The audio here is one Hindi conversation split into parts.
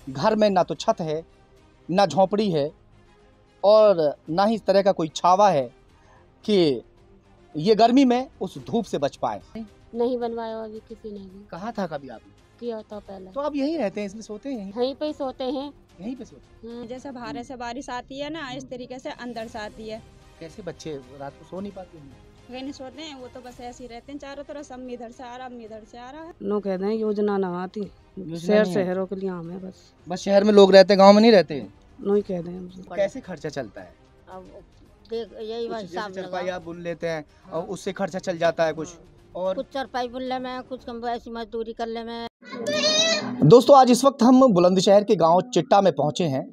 घर में ना तो छत है, ना झोंपड़ी है और ना ही इस तरह का कोई छावा है कि ये गर्मी में उस धूप से बच पाए। नहीं बनवाया अभी किसी ने भी। कहा था कभी आपने? किया था पहले। तो आप यहीं रहते हैं, इसमें सोते हैं यहीं पे ही सोते हैं। यहीं पे सोते हैं? जैसे बाहर से बारिश आती है ना, इस तरीके से अंदर से आती है। कैसे बच्चे रात को सो नहीं पाते हैं? कहीं नहीं सोते हैं, वो तो बस ऐसे ही रहते हैं चारों तरफ। अम्मी इधर से आ रहा, अम्मी इधर से आ रहा है। नो कहते हैं योजना ना आती शहरों के लिए हमें बस शहर में लोग रहते हैं, गांव में नहीं रहते हैं। नो ही कहते हैं। कैसे खर्चा चलता है? अब देख यही कुछ हिसाब जैसे चरपाई लगा। आप बुन लेते हैं और उससे खर्चा चल जाता है कुछ, और कुछ चरपाई बुनने में, कुछ कम ऐसी मजदूरी करने में। दोस्तों आज इस वक्त हम बुलंदशहर के गांव चिट्टा में पहुंचे हैं।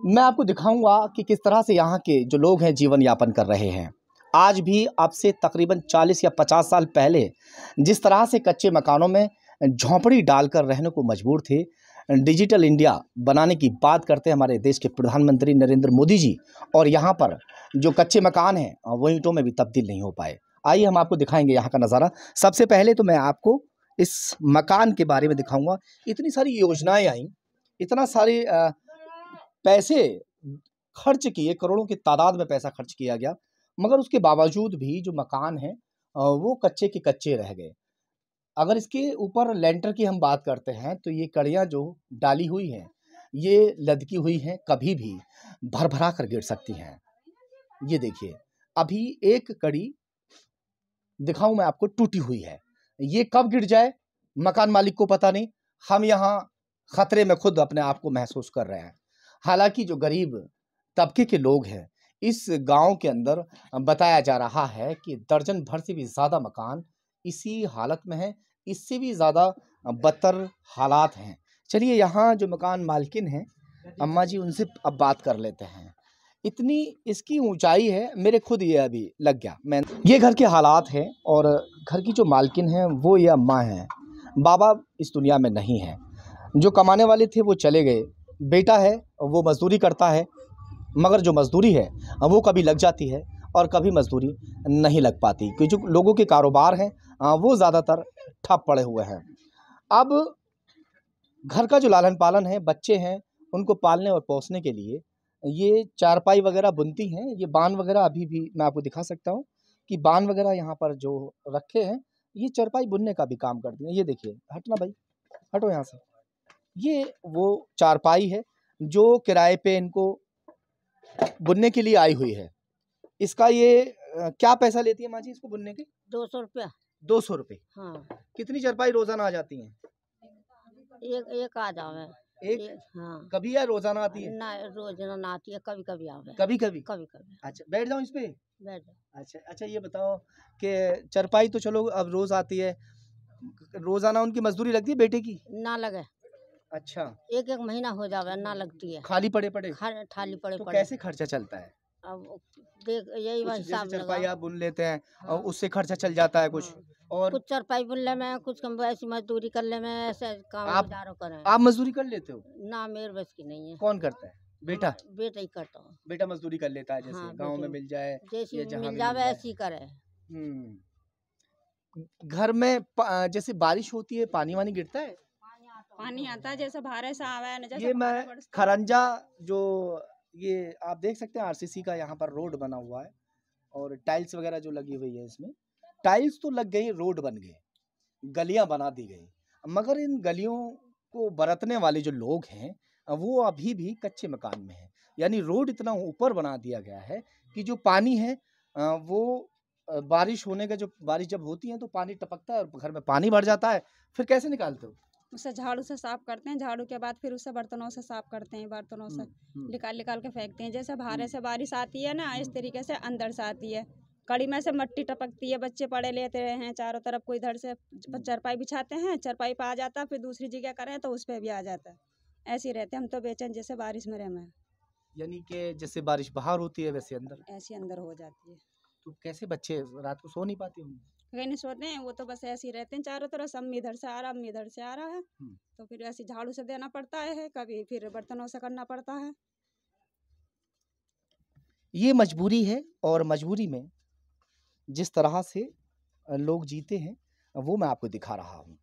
मैं आपको दिखाऊंगा कि किस तरह से यहाँ के जो लोग हैं जीवन यापन कर रहे हैं। आज भी अब से तकरीबन 40 या 50 साल पहले जिस तरह से कच्चे मकानों में झोंपड़ी डालकर रहने को मजबूर थे, डिजिटल इंडिया बनाने की बात करते हैं हमारे देश के प्रधानमंत्री नरेंद्र मोदी जी, और यहाँ पर जो कच्चे मकान हैं वो ईंटों में भी तब्दील नहीं हो पाए। आइए हम आपको दिखाएंगे यहाँ का नज़ारा। सबसे पहले तो मैं आपको इस मकान के बारे में दिखाऊंगा। इतनी सारी योजनाएं आई, इतना सारे पैसे खर्च किए, करोड़ों की तादाद में पैसा खर्च किया गया, मगर उसके बावजूद भी जो मकान है वो कच्चे के कच्चे रह गए। अगर इसके ऊपर लेंटर की हम बात करते हैं तो ये कड़ियाँ जो डाली हुई हैं ये लदकी हुई हैं, कभी भी भरभरा कर गिर सकती हैं। ये देखिए, अभी एक कड़ी दिखाऊं मैं आपको, टूटी हुई है। ये कब गिर जाए मकान मालिक को पता नहीं। हम यहाँ खतरे में खुद अपने आप को महसूस कर रहे हैं। हालांकि जो गरीब तबके के लोग हैं इस गांव के अंदर बताया जा रहा है कि दर्जन भर से भी ज़्यादा मकान इसी हालत में है, इससे भी ज़्यादा बदतर हालात हैं। चलिए यहाँ जो मकान मालकिन हैं अम्मा जी, उनसे अब बात कर लेते हैं। इतनी इसकी ऊंचाई है, मेरे खुद ये अभी लग गया। मैं ये घर के हालात हैं और घर की जो मालकिन हैं वो ये अम्मा हैं। बाबा इस दुनिया में नहीं है, जो कमाने वाले थे वो चले गए। बेटा है वो मजदूरी करता है, मगर जो मजदूरी है वो कभी लग जाती है और कभी मजदूरी नहीं लग पाती, क्योंकि जो लोगों के कारोबार हैं वो ज़्यादातर ठप पड़े हुए हैं। अब घर का जो लालन पालन है, बच्चे हैं, उनको पालने और पोसने के लिए ये चारपाई वगैरह बुनती हैं। ये बान वगैरह अभी भी मैं आपको दिखा सकता हूँ कि बान वगैरह यहाँ पर जो रखे हैं ये चारपाई बुनने का भी काम करती हैं। ये देखिए, हटना भाई, हटो यहाँ से। ये वो चारपाई है जो किराए पे इनको बुनने के लिए आई हुई है। इसका ये क्या पैसा लेती है माँ जी इसको बुनने के? 200 रुपया। 200 रुपये। हाँ, कितनी चारपाई रोजाना आ जाती हैं? एक आ जावे। एक? हाँ, कभी या रोजाना आती है? ना रोजाना ना आती है, कभी कभी आवे। कभी कभी। कभी कभी अच्छा, बैठ जाऊँ इस पे? बैठ जाओ। अच्छा अच्छा, ये बताओ कि चारपाई तो चलो अब रोज आती है, रोजाना उनकी मजदूरी लगती है बेटे की? ना लगे, अच्छा, एक एक महीना हो जावे ना लगती है। खाली पड़े पड़े? थाली पड़े तो पड़े। कैसे खर्चा चलता है? अब देख यही कुछ हिसाब जैसे लगा। चारपाई आप बुन लेते हैं और उससे खर्चा चल जाता है कुछ, और कुछ चरपाई बुनने में, कुछ कम ऐसी मजदूरी करने में, ऐसे काम आप- गुजारो करें। आप मजदूरी कर लेते हो? ना मेरे बस की नहीं है। कौन करता है? बेटा? बेटा ही करता हूँ। बेटा मजदूरी कर लेता है, जैसे हाँ, गांव में बेटे- मिल जाए जैसी या जहाँ मिल भी जावे जाए। ऐसी करे। घर में जैसे बारिश होती है पानी वानी गिरता है? पानी आता है जैसे बाहर से आवा है ना, जैसे ये बाहर मैं बरसता है। खरंजा जो ये आप देख सकते हैं आरसीसी का यहाँ पर रोड बना हुआ है और टाइल्स वगैरह जो लगी हुई है इसमें। टाइल्स तो लग गई, रोड बन गए, गलियां बना दी गई, मगर इन गलियों को बरतने वाले जो लोग हैं वो अभी भी कच्चे मकान में हैं। यानी रोड इतना ऊपर बना दिया गया है कि जो पानी है वो बारिश होने का, जो बारिश जब होती है तो पानी टपकता है और घर में पानी भर जाता है। फिर कैसे निकालते हो? उसे झाड़ू से साफ करते हैं, झाड़ू के बाद फिर उसे बर्तनों से साफ करते हैं, बर्तनों से निकाल निकाल के फेंकते हैं। जैसे बाहर से बारिश आती है ना, इस तरीके से अंदर से आती है। कड़ी में से मट्टी टपकती है, बच्चे पड़े लेते हैं चारों तरफ। कोई इधर से चरपाई बिछाते हैं, चरपाई पे आ जाता है, फिर दूसरी जगह करें तो उस पर भी आ जाता है। ऐसे ही रहते हैं हम तो बेचैन, जैसे बारिश में रहना है। यानी कि जैसे बारिश बाहर होती है वैसे अंदर? ऐसी अंदर हो जाती है। तो कैसे बच्चे रात को सो नहीं पाते होंगे? कहीं नहीं सोते हैं, वो तो बस ऐसे ही रहते हैं चारों तरफ। अम्मी इधर से आ रहा, अम्मी इधर से आ रहा है, तो फिर ऐसे झाड़ू से देना पड़ता है, कभी फिर बर्तनों से करना पड़ता है। ये मजबूरी है, और मजबूरी में जिस तरह से लोग जीते हैं वो मैं आपको दिखा रहा हूँ।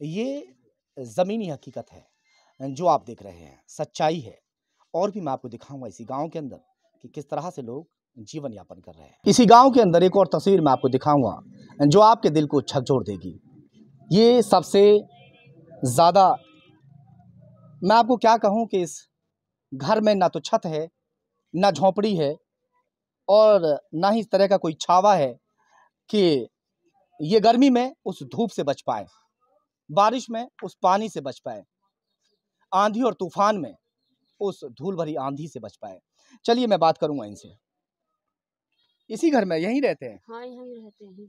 ये ज़मीनी हकीकत है। जो आप देख रहे हैं सच्चाई है। और भी मैं आपको दिखाऊंगा इसी गांव के अंदर कि किस तरह से लोग जीवन यापन कर रहे हैं। इसी गांव के अंदर एक और तस्वीर मैं आपको दिखाऊंगा जो आपके दिल को झकझोर देगी। ये सबसे ज़्यादा, मैं आपको क्या कहूँ कि इस घर में ना तो छत है, ना झोंपड़ी है, और ना ही इस तरह का कोई छावा है कि ये गर्मी में उस धूप से बच पाए, बारिश में उस पानी से बच पाए, आंधी और तूफान में उस धूल भरी आंधी से बच पाए। चलिए मैं बात करूंगा इनसे। इसी घर में यहीं रहते हैं? हाँ यहीं रहते हैं।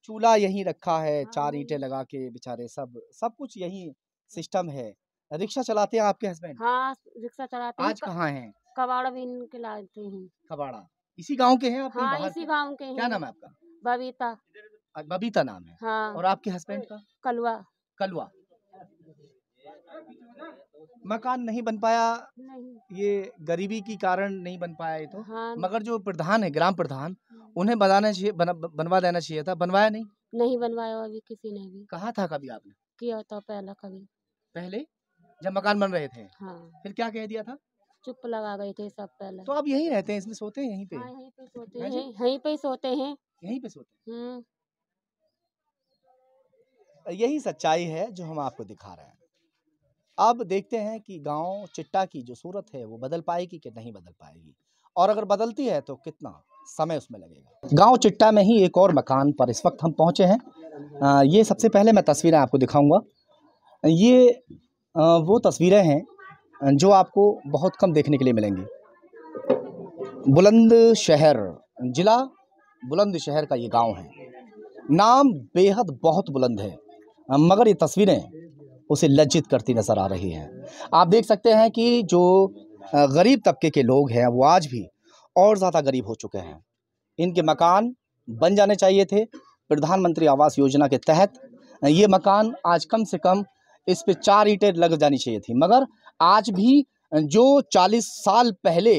चूल्हा यहीं रखा है, हाँ, 4 यहीं। ईंटें लगा के बेचारे सब कुछ यही सिस्टम है। रिक्शा चलाते हैं आपके हस्बैंड? हाँ रिक्शा चलाते हैं। आज कहाँ हैं? कबाड़ भी इनके लाते हैं। कबाड़ा। इसी गांव के हैं आप, कहीं हाँ बाहर इसी के? गांव के क्या हैं। नाम है आपका? बबीता। बबीता नाम है। हाँ। और आपके हस्बैंड का? कलवा। कलवा। मकान नहीं बन पाया, नहीं। ये गरीबी की कारण नहीं बन पाया ये तो। हाँ। मगर जो प्रधान है, ग्राम प्रधान, उन्हें बनाना चाहिए, बनवा देना चाहिए था। बनवाया नहीं? नहीं बनवाया अभी किसी ने भी। कहा था कभी आपने? किया था पहला कभी। पहले जब मकान बन रहे थे? हाँ। फिर क्या कह दिया था? चुप लगा गए थे सब पहले। तो आप यहीं रहते हैं, इसमें सोते हैं यहीं पे? हाँ यहीं पे सोते हाँ जी? हैं। यहीं पे ही सोते हैं। यहीं पे सोते हम्म। हैं। यही सच्चाई है जो हम आपको दिखा रहे हैं। अब देखते हैं कि गांव चिट्टा की जो सूरत है वो बदल पाएगी कि नहीं बदल पाएगी, और अगर बदलती है तो कितना समय उसमें लगेगा। गांव चिट्टा में ही एक और मकान पर इस वक्त हम पहुंचे हैं। ये सबसे पहले मैं तस्वीरें आपको दिखाऊंगा। ये वो तस्वीरें हैं जो आपको बहुत कम देखने के लिए मिलेंगी। बुलंदशहर, जिला बुलंदशहर का ये गांव है। नाम बेहद बहुत बुलंद है, मगर ये तस्वीरें उसे लज्जित करती नजर आ रही हैं। आप देख सकते हैं कि जो गरीब तबके के लोग हैं वो आज भी और ज़्यादा गरीब हो चुके हैं। इनके मकान बन जाने चाहिए थे प्रधानमंत्री आवास योजना के तहत। ये मकान आज कम से कम इस पे 4 ईंटें लग जानी चाहिए थी, मगर आज भी जो 40 साल पहले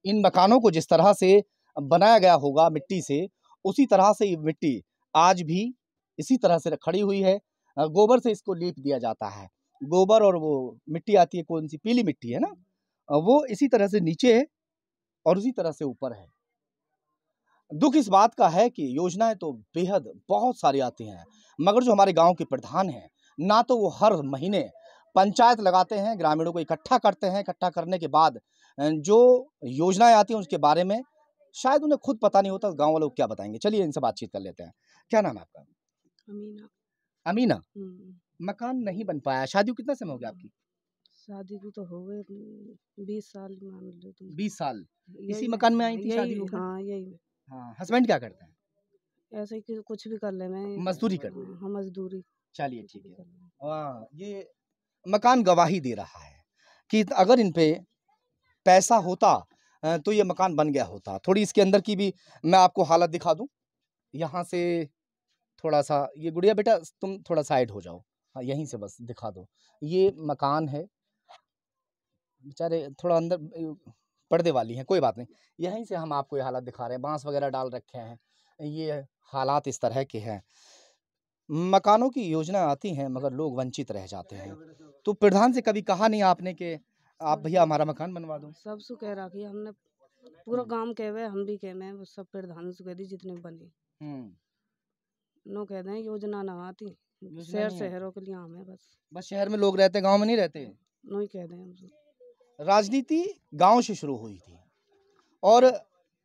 इन मकानों को जिस तरह से बनाया गया होगा मिट्टी से, उसी तरह से ये मिट्टी आज भी इसी तरह से खड़ी हुई है। गोबर से इसको लीप दिया जाता है। गोबर और वो मिट्टी आती है, कौन सी पीली मिट्टी है ना, वो इसी तरह से नीचे है और उसी तरह से ऊपर है। दुख इस बात का है कि योजनाएं तो बेहद बहुत सारी आती हैं, मगर जो हमारे गांव के प्रधान हैं ना तो वो हर महीने पंचायत लगाते हैं, ग्रामीणों को इकट्ठा करते हैं। इकट्ठा करने के बाद जो योजनाएं आती हैं उसके बारे में शायद उन्हें खुद पता नहीं होता। गांव वाले को क्या बताएंगे। चलिए इनसे बातचीत कर लेते हैं। क्या नाम है आपका? अमीना। अमीना। मकान नहीं बन पाया, शादी को कितना समय हो गया आपकी? शादी को तो हो गए 20 साल मान लो तुम। 20 साल। यही इसी में- मकान में आई थी, शादी यही हो गई? हाँ यही में। हाँ। हस्बैंड क्या करते हैं? ऐसे ही कुछ भी कर ले मैं। मजदूरी करते हैं? हाँ मजदूरी। चलिए कुछ ठीक भी है। कर ले। हाँ, ये मकान गवाही दे रहा है कि अगर इन पे पैसा होता तो ये मकान बन गया होता। थोड़ी इसके अंदर की भी मैं आपको हालत दिखा दूं। यहाँ से थोड़ा सा, ये गुड़िया बेटा तुम थोड़ा साइड हो जाओ। हाँ, यहीं से बस दिखा दो। ये मकान है, बेचारे थोड़ा अंदर पर्दे वाली हैं, कोई बात नहीं। यहीं से हम आपको ये हालत दिखा रहे हैं। बांस वगैरह डाल रखे हैं, ये हालात इस तरह के हैं। मकानों की योजना आती हैं मगर लोग वंचित रह जाते हैं। तो प्रधान से कभी कहा नहीं आपने कि आप भैया हमारा मकान बनवा दो? सब सु कह रखी हमने, पूरा गांव कहे हुए हम भी कहे में वो सब प्रधान से कह दी जितने बने नो कह दें योजना ना आती। योजना शहर नहीं आती। शहरों के लिए हमें बस शहर में लोग रहते, गांव में नहीं रहते। नो ही कह दें हम। राजनीति गांव से शुरू हुई थी और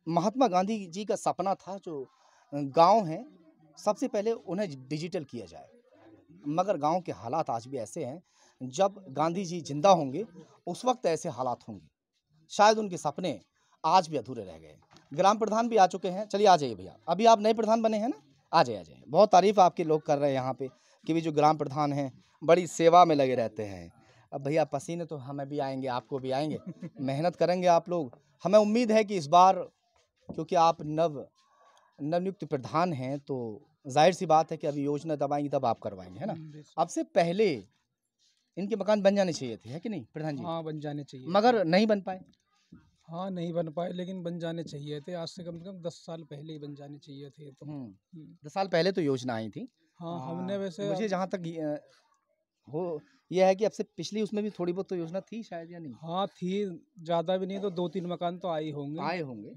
महात्मा गांधी जी का सपना था जो गांव हैं सबसे पहले उन्हें डिजिटल किया जाए। मगर गांव के हालात आज भी ऐसे हैं, जब गांधी जी जिंदा होंगे उस वक्त ऐसे हालात होंगे। शायद उनके सपने आज भी अधूरे रह गए। ग्राम प्रधान भी आ चुके हैं। चलिए आ जाइए भैया, अभी आप नए प्रधान बने हैं ना, आ जाइए आ जाइए। बहुत तारीफ आपके लोग कर रहे हैं यहाँ पे कि भी जो ग्राम प्रधान हैं बड़ी सेवा में लगे रहते हैं। अब भैया पसीने तो हमें भी आएंगे, आपको भी आएंगे, मेहनत करेंगे आप लोग। हमें उम्मीद है कि इस बार क्योंकि आप नवनियुक्त प्रधान हैं तो जाहिर सी बात है कि अभी योजना तब आएंगी तब आप करवाएंगे, है ना। अब से पहले इनके मकान बन जाने चाहिए थे, है कि नहीं प्रधान जी? हाँ बन जाने चाहिए, मगर नहीं बन पाए। हाँ नहीं बन पाए लेकिन बन जाने चाहिए थे। आज से कम 10 साल पहले ही बन जाने चाहिए थे तो 10 साल पहले तो योजना आई थी। हाँ हमने वैसे मुझे जहाँ तक हो ये है कि अब से पिछली उसमें भी थोड़ी बहुत तो योजना थी शायद या नहीं? हाँ थी, ज़्यादा भी नहीं तो 2-3 मकान तो आए होंगे। आए होंगे।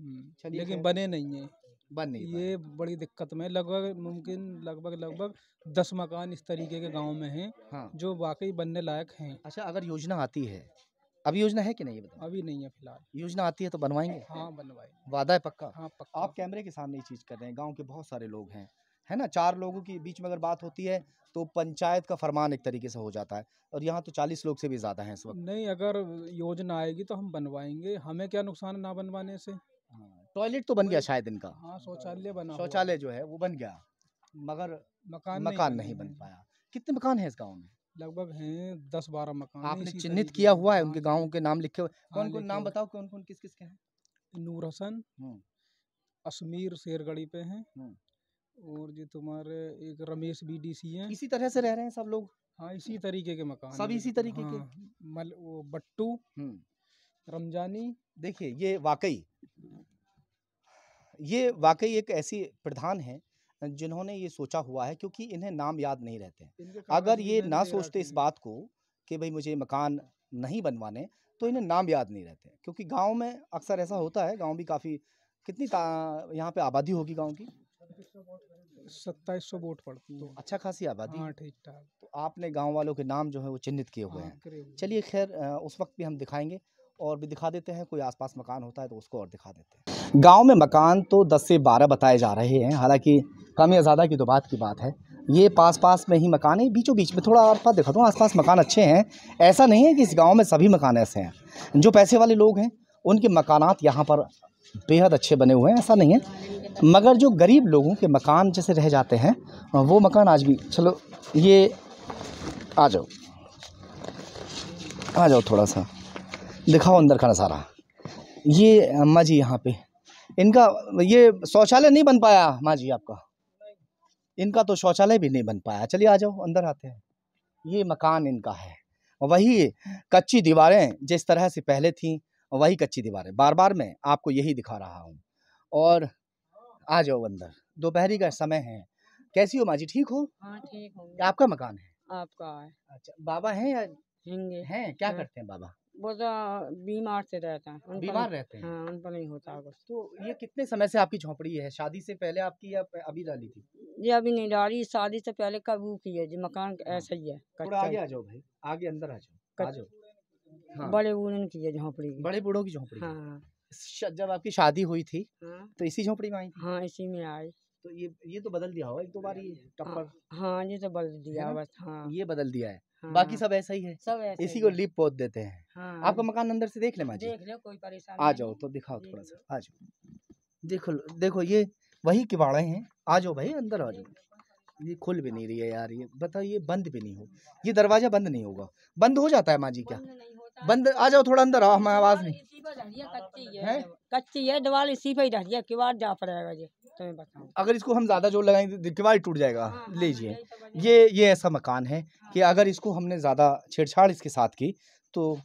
चलिए लेकिन खैर, बने नहीं हैं। बन नहीं पाए। ये बड़ी दिक्कत में लगभग 10 मकान इस तरीके के गाँव में हैं, हाँ। जो वाक़ई बनने लायक हैं। अच्छा, अगर योजना आती है, अभी योजना है कि नहीं ये बताओ? अभी नहीं है फिलहाल। योजना आती है तो बनवाएँगे? हाँ, बनवाए। वादा है पक्का? हाँ, पक्का। आप कैमरे के सामने ये चीज़ कर रहे हैं, गाँव के बहुत सारे लोग हैं, है ना? 4 लोगों के बीच में अगर बात होती है, तो पंचायत का फरमान एक तरीके से हो जाता है और यहाँ तो 40 लोग से भी ज़्यादा हैं इस वक़्त। नहीं, अगर योजना आएगी तो हम बनवाएँगे, हमें क्या नुकसान है ना बनवाने से? हाँ, टॉयलेट तो बन गया वही शायद इनका, हाँ, शौचालय बना हुआ है, शौचालय जो है वो बन गया, मगर मकान मकान बने नहीं बन हैं। पाया। कितने मकान हैं इस गाँव में? लगभग हैं 10-12 मकान हैं आपने इसी चिन्हित तरीके किया के। हुआ है, हाँ, उनके गाँव के नाम लिखे हुए? हाँ, कौन-कौन लिखे नाम हुए। बताओ, कौन-कौन किस-किस के हैं? नूर हसन, हुँ, अशमीर शेरगढ़ी पे हैं हुँ। और जी तुम्हारे एक रमेश बीडीसी हैं। इसी तरह से रह रहे हैं सब लोग? हाँ, इसी तरीके के मकान सब हैं इसी बिल्कुल। तरीके के? हाँ, वो बट्टू, हुँ। रमजानी। देखिए, ये वाक़ई एक ऐसी प्रधान हैं जिन्होंने ये सोचा हुआ है, क्योंकि इन्हें नाम याद नहीं रहते हैं। इनके अगर कागज़ भी ये मैंने ना ले सोचते रखे इस हैं। बात को कि भई मुझे मकान नहीं बनवाने, तो इन्हें नाम याद नहीं रहते। क्योंकि गाँव में अक्सर ऐसा होता है, गाँव भी काफ़ी कितनी ता यहाँ पे आबादी होगी गाँव की? 2700 वोट पड़ती तो हैं। अच्छा खासी आबादी हाँ, है। ठीक-ठाक। तो आपने गाँव वालों के नाम जो है वो चिन्हित किए हुए हाँ, हैं। करे हुए हैं। चलिए खैर, उस वक़्त भी हम दिखाएँगे और भी दिखा देते हैं, कोई आस-पास मकान होता है तो उसको और दिखा देते हैं। गाँव में मकान तो 10 से 12 बताए जा रहे हैं, हालाँकि कम या ज़्यादा की तो बात की बात है। ये पास-पास में ही मकान है, बीचों-बीच में थोड़ा आस-पास दिखा दूँ, आस-पास मकान अच्छे हैं। ऐसा नहीं है कि इस गाँव में सभी मकान ऐसे हैं। जो पैसे वाले लोग हैं, उनके मकानात यहाँ पर बेहद अच्छे बने हुए हैं, ऐसा नहीं है। मगर जो गरीब लोगों के मकान जैसे रह जाते हैं, वो मकान आज भी चलो ये आ जाओ, आ जाओ थोड़ा-सा, दिखाओ अंदर का नज़ारा। ये अम्मा जी यहाँ पे, इनका ये शौचालय नहीं बन पाया माँ जी आपका? इनका तो शौचालय भी नहीं बन पाया। चलिए आ जाओ, अंदर आते हैं। ये मकान इनका है। वही कच्ची दीवारें जिस तरह से पहले थीं, वही कच्ची दीवारें। बार-बार मैं आपको यही दिखा रहा हूँ। और आ जाओ अंदर, दोपहरी का समय है। कैसी हो माँ जी, ठीक हो? हाँ ठीक हूँ। ये आपका मकान है? आपका है अच्छा, बाबा हैं या हिंगे हैं? क्या हाँ। करते हैं बाबा? वो तो बीमार से रहता है उन पर बीमार रहते हैं? हाँ उन पर नहीं होता कुछ। तो ये कितने समय से आपकी झोंपड़ी है? शादी से पहले आपकी या अभी डाली थी? ये अभी नहीं डाली, शादी से पहले कब वो की है जी, मकान हाँ। ऐसा ही है थोड़ा कच्चा आगे ही। आ जाओ भाई, आगे अंदर आ जाओ, आ कच- जाओ। हाँ, बड़े बूढ़े की है झोंपड़ी की। बड़े बूढ़ों की झोंपड़ी है। हाँ जब आपकी शादी हुई थी, हाँ तो इसी झोंपड़ी में आई थी? हाँ इसी में आए। तो ये तो बदल दिया होगा 1-2 बार ये हाँ टप्पर, हाँ, ये तो बदल है दिया ना? बस। हाँ ये बदल दिया है। हाँ बाकी सब ऐसा ही है। सब ऐसे इसी ही को है। लीप पोत देते हैं। हाँ आपका मकान अंदर से देख ले माँ जी? देख लो, कोई परेशानी आ नहीं। जाओ तो दिखाओ देख थोड़ा-सा, लो। आ जाओ। देखो ये वही किवाड़े हैं। आ जाओ भाई, अंदर आ जाओ। ये खुल भी नहीं रही है यार, ये बताओ, ये बंद भी नहीं हो, ये दरवाज़ा बंद नहीं होगा। बंद हो जाता है माँ जी क्या? बंद नहीं होता है। बंद, आ जाओ थोड़ा अंदर आओ, हमें आवाज़ नहीं। इसी पर धरिया कच्ची हैं? है, कच्ची है दीवार, इसी पे ही धरिया किवाड़ जा पड़ेगा जी, तुम्हें बताऊं। अगर इसको हम ज़्यादा जोर लगाएंगे तो किवाड़ टूट जाएगा। हाँ, हाँ, लीजिए, यही तो वजह है। ये ऐसा मकान है कि अगर इसको हमने ज़्यादा छेड़छाड़ इसके साथ की, तो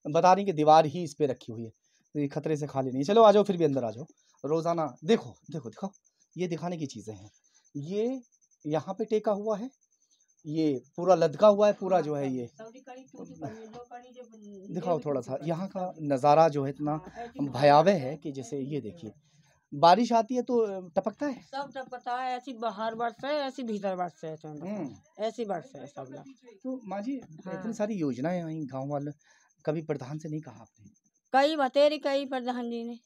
बता रही कि दीवार ही इस पे रखी हुई है, तो ये खतरे से खाली नहीं। चलो आ जाओ, फिर भी अंदर आ जाओ। रोज़ाना देखो, दिखाओ, ये दिखाने की चीज़ें हैं। ये यहाँ पे टेका हुआ है, ये पूरा लदका हुआ है, पूरा जो है ये। दिखाओ थोड़ा-सा, यहाँ का नज़ारा जो है इतना भयावह है कि जैसे ये देखिए, बारिश आती है तो टपकता है। सब तब पता है, ऐसी बाहर बरस है, ऐसी भीतर बरस है, तुम्हें बताऊं। ऐसी बरस है सब लोग। तो माँ जी, हाँ। इतनी सारी योजनाएँ आई गाँव वाले, कभी प्रधान से नहीं कहा आपने? कई बतेरी कई प्रधान जी ने,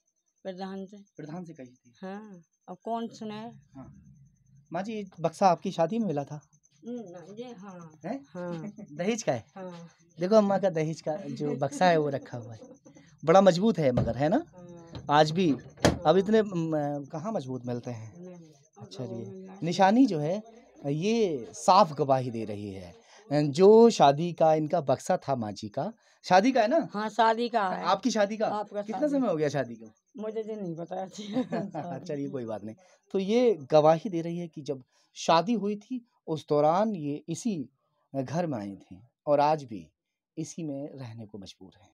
प्रधान से। प्रधान से कही थी? हाँ अब कौन सुने। हाँ। माँ जी, बक्सा आपकी शादी में मिला था? ये हाँ हैं? हाँ दहेज का है? हाँ देखो अम्मा का दहेज का जो बक्सा है वो रखा हुआ है। बड़ा मजबूत है मगर, है ना? हाँ। आज भी। अब इतने कहाँ मजबूत मिलते हैं। नहीं। चलिए, निशानी जो है ये साफ गवाही दे रही है। जो शादी का इनका बक्सा था माँ जी का, शादी का है ना? हाँ शादी का है। आपकी शादी का? आपका कितना शादी। समय हो गया शादी को? मुझे तो नहीं पता चलिए कोई बात नहीं। तो ये गवाही दे रही है कि जब शादी हुई थी उस दौरान ये इसी घर में आई थी और आज भी इसी में रहने को मजबूर हैं।